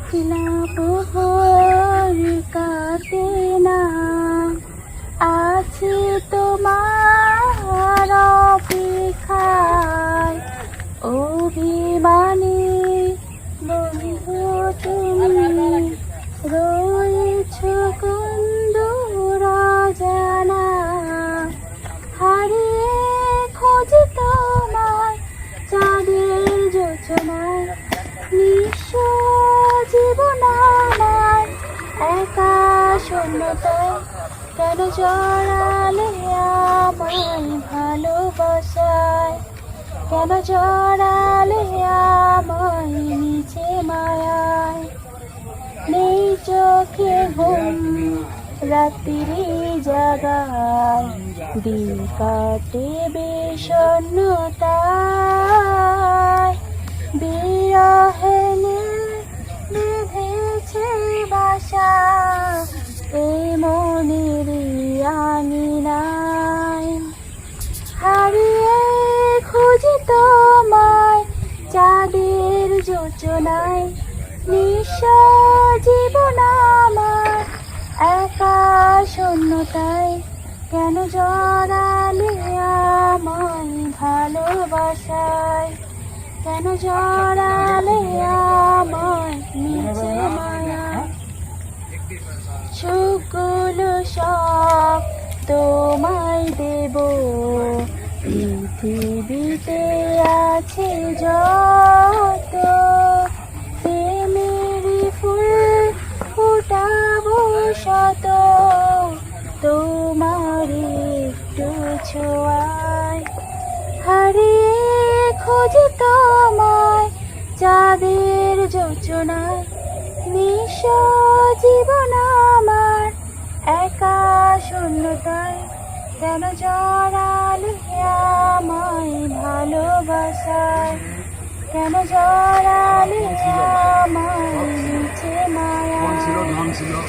একলা প্রহর কাটে না, আছে তোমার অপেক্ষায়। অভিমানী বন্ধু তুমি রয়েছ কুন্দ রাজানা, হারিয়ে খোঁজি তোমার চাঁদের যোজনায়। নিঃস্ব জীবন আমার একা শূন্যতায়, কেন জড়ালে আমায় ভালোবাসায়, কেন জড়ালে আমায় নিচে মায়ায়। নেই চোখে ঘুম রাত্রি জাগায়, দিন কাটে বিষণ্ণতায়। বিরহে বেঁধেছে বাসা এই মনের আঙিনায়, হারিয়ে খুঁজি তোমায় চাঁদের যোজনায়। নিঃস্ব জীবন আমার একা শূন্যতায়, কেন জড়ালে আমায় ভালোবাসায়, কেন জড়ালে আমায় নিচে মায়ায়। সুখগুলো সব তোমায় দেব, পৃথিবীতে আছে যত প্রেমেরই ফুল ফুটাবো শত, তোমার একটু ছোঁয়ায়। হারিয়ে খুঁজি তোমায় চাঁদের যোজনায়, নিঃস্ব জীবন আমার একা শূন্যতায়, কেন জড়ালে আমায় ভালোবাসায়, কেন জড়ালে আমায় নিচে মায়ায়,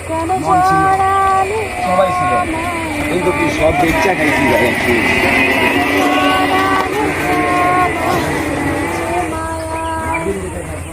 কেন জড়ালে সবাই ছিল, আমায় কিন্তু কি সব বেচ্চা খাইছি।